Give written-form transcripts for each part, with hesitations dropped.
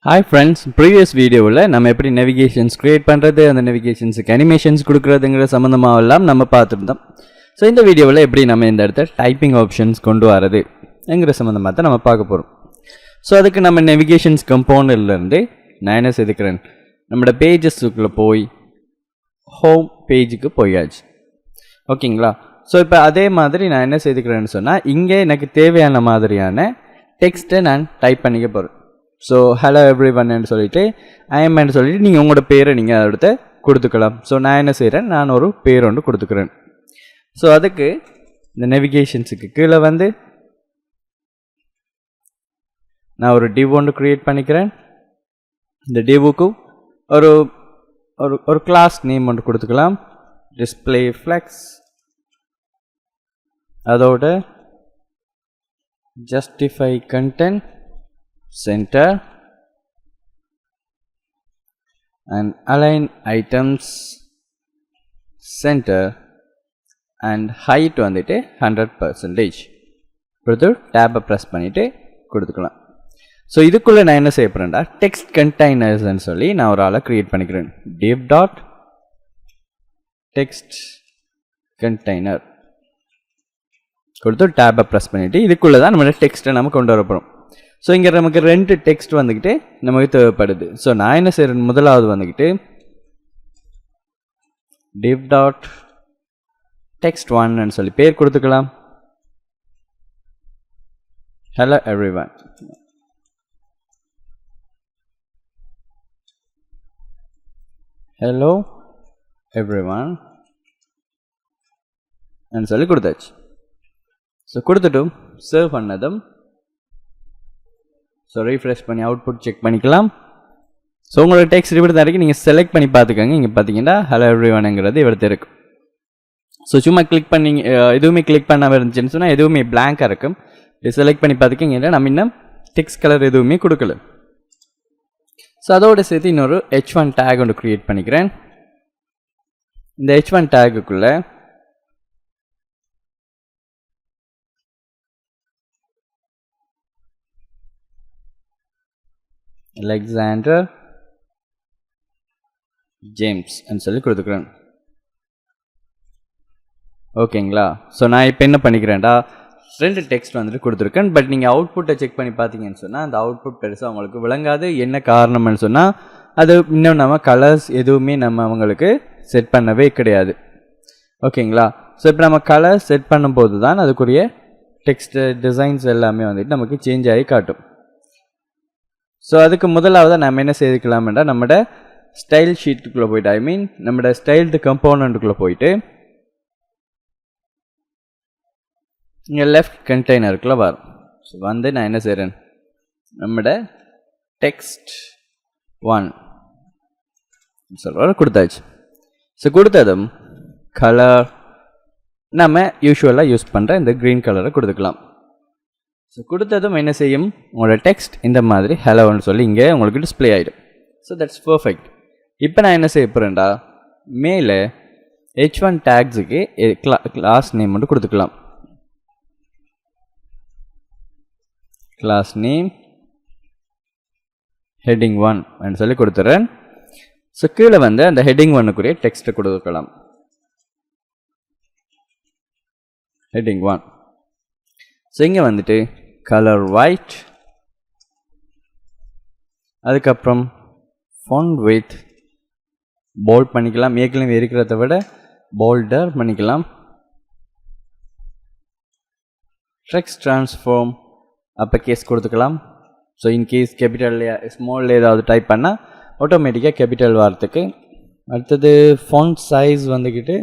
Hi friends, previous videoவில் நம்ம எப்படி navigations create பண்ணுறது, அந்த navigationsக்கு animations கொடுக்குறதுங்கிற சம்மந்தமாவெல்லாம் நம்ம பார்த்துருந்தோம். ஸோ இந்த வீடியோவில் எப்படி நம்ம இந்த இடத்த டைப்பிங் ஆப்ஷன்ஸ் கொண்டு வரது என்கிற சம்மந்தமாக தான் நம்ம பார்க்க போகிறோம். ஸோ அதுக்கு நம்ம navigations componentலேருந்து நான் என்ன செய்துக்கிறேன், நம்மளோட பேஜஸ்க்குள்ளே போய் ஹோம் பேஜுக்கு போயாச்சு. ஓகேங்களா? ஸோ இப்போ அதே மாதிரி நான் என்ன செய்துக்கிறேன்னு சொன்னால், இங்கே எனக்கு தேவையான மாதிரியான டெக்ஸ்ட்டை நான் டைப் பண்ணிக்க போகிறேன். ஸோ ஹலோ எவ்ரி ஒன்னு சொல்லிவிட்டு ஐஎம்ன்னு சொல்லிவிட்டு நீங்கள் உங்களோட பேரை நீங்கள் அடுத்த கொடுத்துக்கலாம். ஸோ நான் என்ன செய்கிறேன், நான் ஒரு பேர் ஒன்று கொடுத்துக்கிறேன். ஸோ அதுக்கு இந்த நேவிகேஷன்ஸுக்கு கீழே வந்து நான் ஒரு டிவ் ஒன்று க்ரியேட் பண்ணிக்கிறேன். இந்த டிவுக்கு ஒரு ஒரு ஒரு கிளாஸ் நேம் ஒன்று கொடுத்துக்கலாம், டிஸ்பிளே ஃப்ளெக்ஸ். அதோட justify content center and align items center and height வந்துட்டு 100%. கொடுத்து டேபை ப்ரெஸ் பண்ணிவிட்டு கொடுத்துக்கலாம். ஸோ இதுக்குள்ளே நான் என்ன செய்ய போகிறேன்டா, டெக்ஸ்ட் கண்டெய்னர்ஸ்ன்னு சொல்லி நான் ஒரு ஆளை க்ரியேட் பண்ணிக்கிறேன். div டாட் டெக்ஸ்ட் கண்டெய்னர் கொடுத்து டேபை ப்ரெஸ் பண்ணிவிட்டு இதுக்குள்ளே தான் நம்மளோட டெக்ஸ்ட்டை நம்ம கொண்டு வர போகிறோம். ஸோ இங்கே நமக்கு ரெண்டு டெக்ஸ்ட் வந்துக்கிட்டு நமக்கு தேவைப்படுது. ஸோ நான் என்ன செய்கிறேன், முதலாவது வந்துக்கிட்டு div டாட் டெக்ஸ்ட் ஒன்னு சொல்லி பேர் கொடுத்துக்கலாம். Hello every one. Hello every one சொல்லி கொடுத்தாச்சு. ஸோ கொடுத்துட்டும் சேவ் பண்ணதும் ஸோ ரீஃப்ரெஷ் பண்ணி அவுட்புட் செக் பண்ணிக்கலாம். ஸோ உங்களோட டெக்ஸ்ட் இப்படி தான் இருக்குது, நீங்கள் செலக்ட் பண்ணி பார்த்துக்கோங்க. இங்கே பார்த்தீங்கன்னா ஹலோ எவ்ரி ஒன்னுங்கிறது இவர்த்து இருக்கும். ஸோ சும்மா கிளிக் பண்ணி எதுவுமே கிளிக் பண்ணாமல் இருந்துச்சுன்னு சொன்னால் எதுவுமே பிளாங்காக இருக்கும். செலக்ட் பண்ணி பார்த்துக்கிங்க, நம்ம இன்னும் டெக்ஸ்ட் கலர் எதுவுமே கொடுக்கல. ஸோ அதோடு சேர்த்து இன்னொரு h1 டேக் ஒன்று க்ரியேட் பண்ணிக்கிறேன். இந்த h1 டேக்குள்ளே அலெக்சாண்டர் ஜேம்ஸ் சொல்லி கொடுத்துக்கிறேன். ஓகேங்களா? ஸோ நான் இப்போ என்ன பண்ணிக்கிறேன்டா, ரெண்டு டெக்ஸ்ட் வந்துட்டு கொடுத்துருக்கேன். பட் நீங்கள் அவுட்புட்டை செக் பண்ணி பார்த்தீங்கன்னு சொன்னால் அந்த அவுட்புட் பெருசாக அவங்களுக்கு விளங்காது. என்ன காரணம்னு சொன்னால், அது இன்னும் நம்ம கலர்ஸ் எதுவுமே நம்ம அவங்களுக்கு செட் பண்ணவே கிடையாது. ஓகேங்களா? ஸோ இப்போ நம்ம கலர் செட் பண்ணும்போது தான் அதுக்குரிய டெக்ஸ்ட் டிசைன்ஸ் எல்லாமே வந்துட்டு நமக்கு சேஞ்ச் ஆகி காட்டும். ஸோ அதுக்கு முதலாவது நம்ம என்ன செய்துக்கலாம்டா, நம்மளோட ஸ்டைல் ஷீட்டுக்குள்ளே போயிட்டு நம்மளோட ஸ்டைல்டு கம்போனண்ட்டுக்குள்ளே போயிட்டு இங்கே லெஃப்ட் கண்டெய்னருக்குள்ளே வரும். ஸோ வந்து நான் என்ன செய்கிறேன், நம்மளோட டெக்ஸ்ட் ஒன் சொல்கிற கொடுத்தாச்சு. ஸோ கொடுத்ததும் கலர் நம்ம யூஸ்வலாக யூஸ் பண்ணுற இந்த க்ரீன் கலரை கொடுத்துக்கலாம். ஸோ கொடுத்ததும் என்ன செய்யும், உங்களோட டெக்ஸ்ட் இந்த மாதிரி ஹலோன்னு சொல்லி இங்கே உங்களுக்கு டிஸ்பிளே ஆகிடும். So that's perfect. இப்போ நான் என்ன செய்ய போகிறேன்டா, மேலே h1 டேக்ஸுக்கு கிளாஸ் நேம் மட்டும் கொடுத்துக்கலாம். கிளாஸ் நேம் ஹெட்டிங் 1 சொல்லி கொடுத்துறேன். ஸோ கீழே வந்து அந்த ஹெட்டிங் 1க்குரிய டெக்ஸ்ட்டை கொடுத்துக்கலாம். ஹெட்டிங் 1. ஸோ இங்கே வந்துட்டு கலர் ஒயிட், அதுக்கப்புறம் ஃபாண்ட் வித் போல்ட் பண்ணிக்கலாம். ஏற்கனவே இருக்கிறத விட போல்டர் பண்ணிக்கலாம். டெக்ஸ்ட் ட்ரான்ஸ்ஃபார்ம் அப்போ கேஸ் கொடுத்துக்கலாம். ஸோ இன்கேஸ் கேபிட்டல் ஸ்மால் ஏதாவது டைப் பண்ணால் ஆட்டோமேட்டிக்காக கேபிட்டல் வரத்துக்கு. அடுத்தது ஃபாண்ட் சைஸ் வந்துக்கிட்டு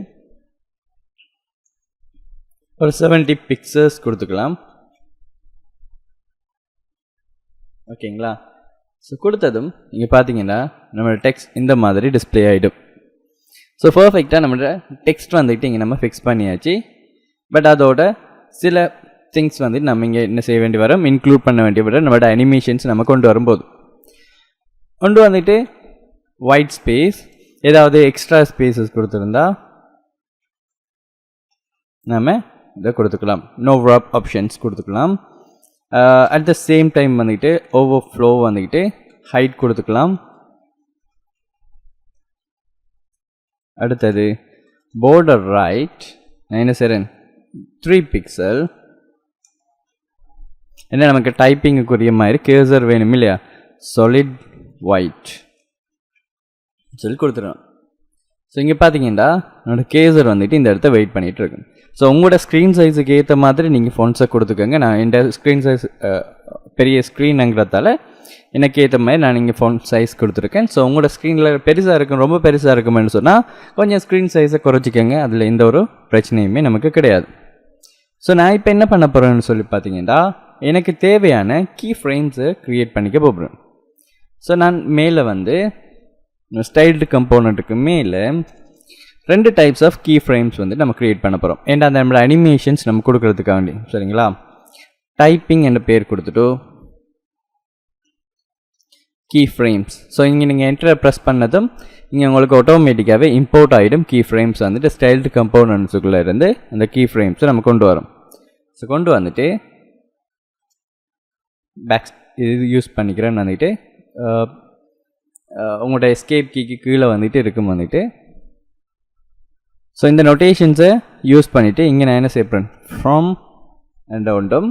ஒரு 70 பிக்சல்ஸ் கொடுத்துக்கலாம். ஓகேங்களா? ஸோ கொடுத்ததும் இங்கே பார்த்தீங்கன்னா நம்மளோட டெக்ஸ்ட் இந்த மாதிரி டிஸ்பிளே ஆகிடும். ஸோ பர்ஃபெக்டாக நம்மளோட டெக்ஸ்ட் வந்துட்டு இங்கே நம்ம ஃபிக்ஸ் பண்ணியாச்சு. பட் அதோட சில திங்ஸ் வந்துட்டு நம்ம இங்கே என்ன செய்ய வேண்டி வரும், இன்க்ளூட் பண்ண வேண்டிய வரும். நம்மளோட அனிமேஷன்ஸ் நம்ம கொண்டு வரும்போது கொண்டு வந்துட்டு ஒயிட் ஸ்பேஸ் ஏதாவது எக்ஸ்ட்ரா ஸ்பேசஸ் கொடுத்துருந்தா நம்ம இதை கொடுத்துக்கலாம். நோ wrap ஆப்ஷன்ஸ் கொடுத்துக்கலாம். அட் த சேம் டைம் வந்துக்கிட்டு ஓவர்ஃப்ளோ வந்துக்கிட்டு ஹைட் கொடுத்துக்கலாம். அடுத்தது border right நான் என்ன செய்கிறேன் 3 pixel. என்ன நமக்கு டைப்பிங்குக்குரிய மாதிரி கேசர் வேணும் இல்லையா, சாலிட் ஒயிட் சொல்லி கொடுத்துருவோம். ஸோ இங்கே பார்த்தீங்கன்னா என்னோடய கேசர் வந்துட்டு இந்த இடத்த வெயிட் பண்ணிகிட்டு இருக்கேன். ஸோ உங்களோட ஸ்க்ரீன் சைஸுக்கு ஏற்ற மாதிரி நீங்கள் ஃபோன்ஸை கொடுத்துக்கோங்க. நான் இந்த ஸ்க்ரீன் சைஸ் பெரிய ஸ்க்ரீனுங்கிறதால எனக்கு ஏற்ற மாதிரி நான் இங்கே ஃபோன் சைஸ் கொடுத்துருக்கேன். ஸோ உங்களோட ஸ்க்ரீனில் பெருசாக இருக்கும், ரொம்ப பெருசாக இருக்குமென்னு சொன்னால் கொஞ்சம் ஸ்க்ரீன் சைஸை குறைச்சிக்கோங்க. அதில் எந்த ஒரு பிரச்சனையுமே நமக்கு கிடையாது. ஸோ நான் இப்போ என்ன பண்ண போகிறேன்னு சொல்லி பார்த்தீங்கன்னா எனக்கு தேவையான கீ ஃப்ரேம்ஸை க்ரியேட் பண்ணிக்க போகிறேன். ஸோ நான் மேலே வந்து ஸ்டைல்டு கம்போனண்ட்டுக்கு மேலே 2 டைப்ஸ் ஆஃப் கீ ஃப்ரேம்ஸ் வந்து நம்ம க்ரியேட் பண்ண போகிறோம். ஏன்னா அந்த நம்மளோட அனிமேஷன்ஸ் நம்ம கொடுக்குறதுக்காண்டி சரிங்களா. டைப்பிங் என்ற பேர் கொடுத்துட்டு கீ ஃப்ரேம்ஸ். ஸோ இங்கே நீங்கள் என்டரை ப்ரெஸ் பண்ணதும் இங்கே உங்களுக்கு ஆட்டோமேட்டிக்காகவே இம்போர்ட் ஆகிடும் கீ ஃப்ரேம்ஸ் வந்துட்டு ஸ்டைல்டு கம்போனன்ட்ஸுக்குள்ளே இருந்து அந்த கீ ஃப்ரேம்ஸை நம்ம கொண்டு வரோம். ஸோ கொண்டு வந்துட்டு பேக் இது யூஸ் பண்ணிக்கிறேன்னு வந்துட்டு உங்களோட எஸ்கேப் கீக்கு கீழே வந்துட்டு இருக்கும் வந்துட்டு. ஸோ இந்த நோட்டேஷன்ஸை யூஸ் பண்ணிவிட்டு இங்கே நான் என்ன செய்கிறேன் ஃப்ரம் என்ற ஒன்றும்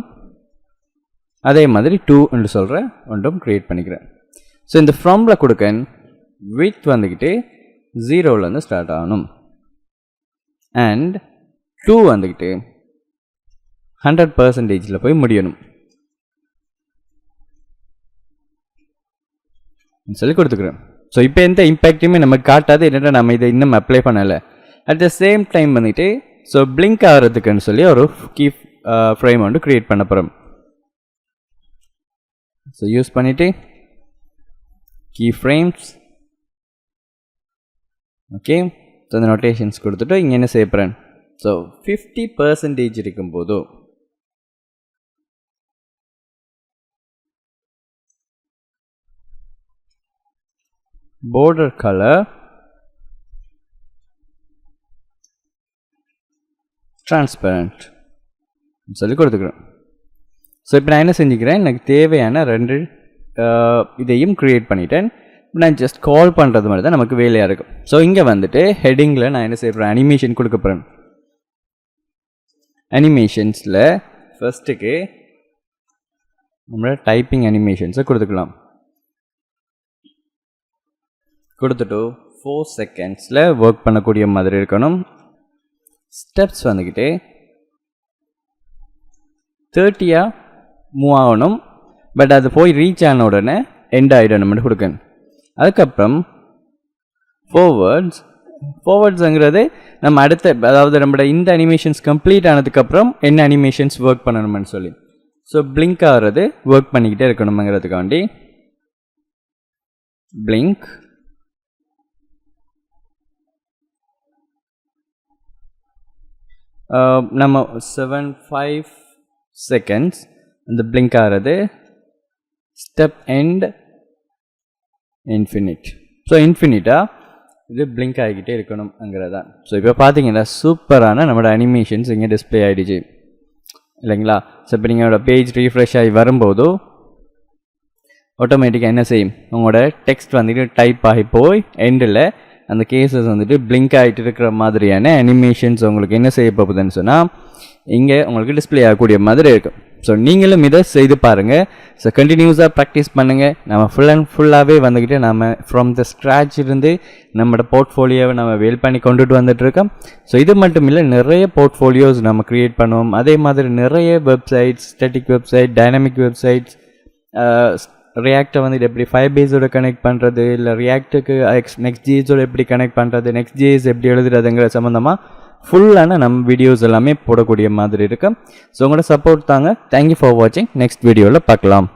அதே மாதிரி டூ என்று சொல்கிற ஒன்றும் க்ரியேட் பண்ணிக்கிறேன். ஸோ இந்த ஃப்ரமில் கொடுக்க வித் வந்துக்கிட்டு 0லேருந்து ஸ்டார்ட் ஆகணும் அண்ட் 2 வந்துக்கிட்டு 100% போய் முடியணும் சொல்லி கொடுத்துக்கிறேன். ஸோ இப்போ எந்த இம்பேக்டையுமே நமக்கு காட்டாது, என்னென்னா நம்ம இதை இன்னும் அப்ளை பண்ணலை. அட் த சேம் டைம் வந்துட்டு ஸோ பிளிங்க் ஆகிறதுக்குன்னு சொல்லி ஒரு கீ ஃப்ரேம் வந்து க்ரியேட் பண்ண போகிறோம். ஸோ யூஸ் பண்ணிவிட்டு கீ ஃப்ரேம்ஸ் ஓகே. ஸோ அந்த நோட்டேஷன்ஸ் கொடுத்துட்டு இங்கே என்ன செய்ய போகிறேன். ஸோ 50% இருக்கும்போது border color transparent சொல்லி கொடுத்துக்கிறேன். ஸோ இப்போ நான் என்ன செஞ்சுக்கிறேன், எனக்கு தேவையான 2 இதையும் க்ரியேட் பண்ணிட்டேன். நான் ஜஸ்ட் கால் பண்ணுறது மாதிரி தான் நமக்கு வேலையாக இருக்கும். ஸோ இங்கே வந்துட்டு ஹெட்டிங்கில் நான் என்ன செய்ய போகிறேன், அனிமேஷன் கொடுக்க போகிறேன். அனிமேஷன்ஸில் ஃபஸ்ட்டுக்கு நம்மளோட டைப்பிங் அனிமேஷன்ஸை கொடுத்துக்கலாம். கொடுத்துட்டு 4 செகண்ட்ஸில் ஒர்க் பண்ணக்கூடிய மாதிரி இருக்கணும். ஸ்டெப்ஸ் வந்துக்கிட்டு 30 மூவ் ஆகணும். பட் அது போய் ரீச் ஆன உடனே எண்ட் ஆகிடும் மட்டும் கொடுக்கணும். அதுக்கப்புறம் ஃபார்வர்ட்ஸுங்கிறது நம்ம அடுத்த, அதாவது நம்மளோட இந்த அனிமேஷன்ஸ் கம்ப்ளீட் ஆனதுக்கப்புறம் என்ன அனிமேஷன்ஸ் ஒர்க் பண்ணணும்னு சொல்லி ஸோ பிளிங்க் ஆகிறது ஒர்க் பண்ணிக்கிட்டே இருக்கணுங்கிறதுக்காண்டி பிளிங்க் நம்ம 7-5 செகண்ட்ஸ் இந்த பிளிங்க் ஆகிறது ஸ்டெப் எண்ட் இன்ஃபினிட். ஸோ இன்ஃபினிட்டாக இது பிளிங்க் ஆகிக்கிட்டே இருக்கணும்ங்கிறதான். ஸோ இப்போ பார்த்தீங்கன்னா சூப்பரான நம்மளோட அனிமேஷன்ஸ் இங்கே டிஸ்பிளே ஆகிடுச்சு இல்லைங்களா. ஸோ இப்போ நீங்களோட பேஜ் ரீஃப்ரெஷ் ஆகி வரும்போது ஆட்டோமேட்டிக்காக என்ன செய்யும், உங்களோட டெக்ஸ்ட் வந்துட்டு டைப் ஆகி போய் எண்டில் அந்த கேசஸ் வந்துட்டு பிளிங்க் ஆகிட்டு இருக்கிற மாதிரியான அனிமேஷன்ஸ் உங்களுக்கு என்ன செய்ய போகுதுன்னு சொன்னால் இங்கே உங்களுக்கு டிஸ்பிளே ஆகக்கூடிய மாதிரி இருக்கும். ஸோ நீங்களும் இதை செய்து பாருங்கள். ஸோ கண்டினியூஸாக ப்ராக்டிஸ் பண்ணுங்கள். நம்ம ஃபுல்லாகவே வந்துக்கிட்டு நம்ம ஃப்ரம் த ஸ்க்ராட்ச் இருந்து நம்மளோட போர்ட்ஃபோலியோவை நம்ம வேல் பண்ணி கொண்டுட்டு வந்துட்டுருக்கோம். ஸோ இது மட்டும் இல்லை, நிறைய போர்ட்ஃபோலியோஸ் நம்ம க்ரியேட் பண்ணுவோம். அதே மாதிரி நிறைய websites, static website, dynamic websites, ரியாக்டை வந்துட்டு எப்படி ஃபைபேஸோட கனெக்ட் பண்ணுறது, இல்லை ரியாக்டுக்கு நெக்ஸ்ட்.js எப்படி கனெக்ட் பண்ணுறது, நெக்ஸ்ட்.js எப்படி எழுதுறதுங்கிற சம்மந்தமாக ஃபுல்லான நம்ம வீடியோஸ் எல்லாமே போடக்கூடிய மாதிரி இருக்கும். ஸோ உங்களோட சப்போர்ட் தாங்க. தேங்க்யூ ஃபார் வாட்சிங். நெக்ஸ்ட் வீடியோவில் பார்க்கலாம்.